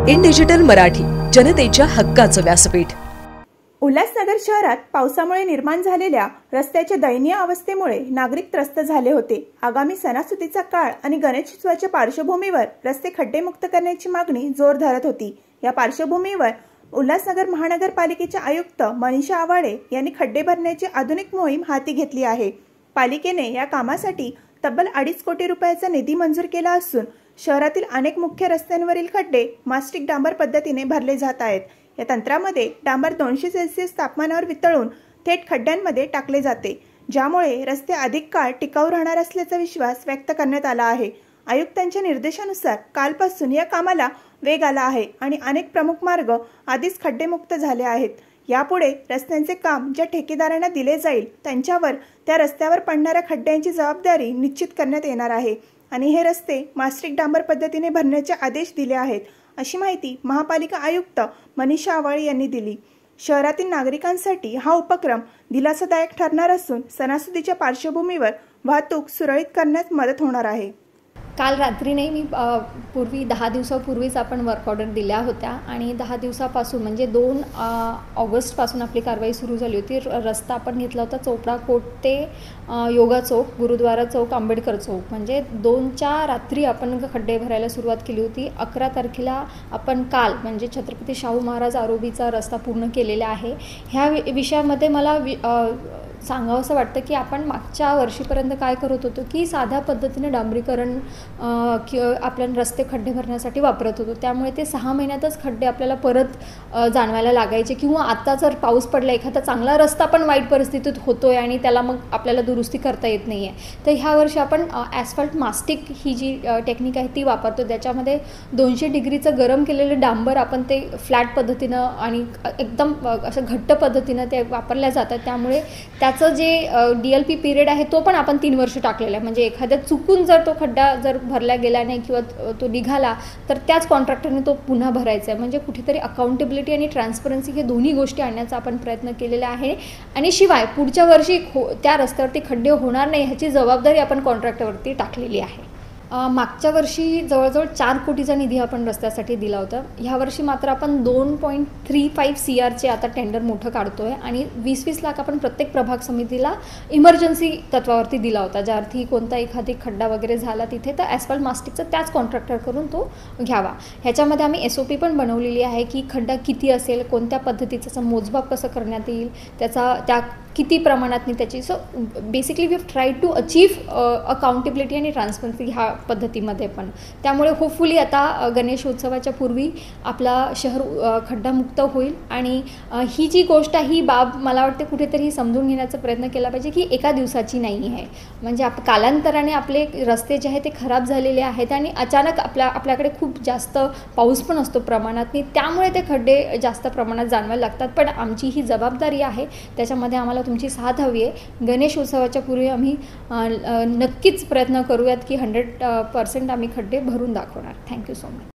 In digital Marathi, जनतेच्या हक्काचं व्यासपीठ। उल्हासनगर शहरात पावसामुळे निर्माण झालेल्या रस्त्याच्या दयनीय अवस्थेमुळे नागरिक त्रस्त झाले होते। आगामी सणासुदीचा काळ आणि गणेशोत्सवाच्या पार्श्वभूमीवर रस्ते खड्डेमुक्त करण्याची मागणी जोर धरत होती। या पार्श्वभूमीवर उल्हासनगर महानगरपालिकेच्या आयुक्त मनीषा आवाडे यांनी खड्डे भरण्याची आधुनिक मोहीम हाती घेतली आहे। पालिकेने या कामासाठी तब्बल 2.5 कोटी रुपयाचा निधी मंजूर केला असून शहरातील अनेक मुख्य रस्त्यांवरील खड्डे मास्टिक डांबर पद्धतीने भरले जात आहेत। या तंत्रामध्ये डांबर 200 सेल्सिअस तापमानावर वितळून थेट खड्ड्यांमध्ये टाकले जाते, ज्यामुळे रस्ते अधिक काळ टिकाऊ राहणार असल्याचा विश्वास व्यक्त करण्यात आला आहे। आयुक्तांच्या निर्देशानुसार कालपासून या कामाला वेग आला आहे आणि अनेक प्रमुख मार्ग आधीच खड्डेमुक्त झाले आहेत। यापुढे रस्त्यांचे काम ज्या ठेकेदारांना दिले जाईल त्यांच्यावर त्या रस्त्यावर पडणाऱ्या खड्ड्यांची जबाबदारी निश्चित करण्यात येणार आहे आणि हे रस्ते मास्टिक डांबर पद्धतीने भरण्याचे आदेश दिले आहेत, अशी माहिती महापालिका आयुक्त मनीषा आवाडे यांनी दिली। शहरातील नागरिकांसाठी हा उपक्रम दिलासादायक ठरणार असून सणासुदीच्या पार्श्वभूमीवर वाहतूक सुरळीत करण्यास मदत होणार आहे। काल रात्री नाही, मी पूर्वी 10 दिवसापूर्वीच आपण वर्क ऑर्डर दिल्या होत्या आणि 10 दिवसापासून म्हणजे 2 ऑगस्टपासून आपली कारवाई सुरू झाली होती। रस्ता आपण घेतला होता चोपडा कोट ते योगा चौक, गुरुद्वारा चौक, आंबेडकर चौक, म्हणजे 2च्या रात्री आपण खड्डे भरायला सुरुवात केली होती। 11 तारखेला आपण काल म्हणजे छत्रपती शाहू महाराज आरोबीचा रस्ता पूर्ण केलेला आहे। ह्या विषयामध्ये मला सांगावं असं वाटतं की आपण मागच्या वर्षीपर्यंत काय करत होतो की साध्या पद्धतीने डांबरीकरण आपल्याला रस्ते खड्डे भरण्यासाठी वापरत होतो, त्यामुळे ते 6 महिन्यातच खड्डे आपल्याला परत जाणवायला लागायचे किंवा आता जर पाऊस पडला, एखादा चांगला रस्ता पण वाईट परिस्थितीत होतोय आणि त्याला मग आपल्याला दुरुस्ती करता येत नाही आहे, तर ह्या वर्षी आपण ॲस्फल्ट मास्टिक ही जी टेक्निक आहे ती वापरतो। त्याच्यामध्ये 200 डिग्रीचं गरम केलेलं डांबर आपण ते फ्लॅट पद्धतीनं आणि एकदम असं घट्ट पद्धतीनं ते वापरल्या जातात, त्यामुळे त्याचं जे DLP पिरियड आहे तो पण आपण 3 वर्ष टाकलेला आहे। म्हणजे एखाद्या चुकून जर तो खड्डा जर भरला गेला नाही किंवा तो निघाला तर त्याच कॉन्ट्रॅक्टरने तो पुन्हा भरायचा आहे। म्हणजे कुठेतरी अकाउंटेबिलिटी आणि ट्रान्सपरन्सी हे दोन्ही गोष्टी आणण्याचा आपण प्रयत्न केलेला आहे आणि शिवाय पुढच्या वर्षी त्या रस्त्यावरती खड्डे होणार नाही ह्याची जबाबदारी आपण कॉन्ट्रॅक्टरवरती टाकलेली आहे। मागच्या वर्षी जवळजवळ 4 कोटीचा निधी आपण रस्त्यासाठी दिला होता। ह्या वर्षी मात्र आपण 2.35 CRचे आता टेंडर मोठं काढतोय आणि 20-20 लाख आपण प्रत्येक प्रभाग समितीला इमर्जन्सी तत्वावरती दिला होता, ज्या अर्थी कोणता एखादी खड्डा वगैरे झाला तिथे तर ॲस्फल्ट मास्टिकचा त्याच कॉन्ट्रॅक्टर करून तो घ्यावा। ह्याच्यामध्ये आम्ही SOP पण बनवलेली आहे की खड्डा किती असेल, कोणत्या पद्धतीचं मोजमाप कसं करण्यात येईल, त्या किती प्रमाणात त्याची। So basically we have try to achieve accountability आणि ट्रान्सपरन्सी ह्या पद्धतीमध्ये पण। त्यामुळे होपफुली आता गणेशोत्सवाच्या पूर्वी आपला शहर खड्डामुक्त होईल आणि ही जी गोष्ट आहे ही बाब मला वाटते कुठेतरी समजून घेण्याचा प्रयत्न केला पाहिजे की एका दिवसाची नाही आहे। म्हणजे कालांतराने आपले रस्ते जे आहेत ते खराब झालेले आहेत आणि अचानक आपल्याकडे खूप जास्त पाऊस पण असतो प्रमाणात, त्यामुळे ते खड्डे जास्त प्रमाणात जाणवायला लागतात। पण आमची ही जबाबदारी आहे, त्याच्यामध्ये आम्हाला तुमची साथ हवी आहे। गणेशोत्सवाच्या पूर्वी आम्ही नक्कीच प्रयत्न करूयात की 100% आम्ही खड्डे भरून दाखवणार। Thank you so much.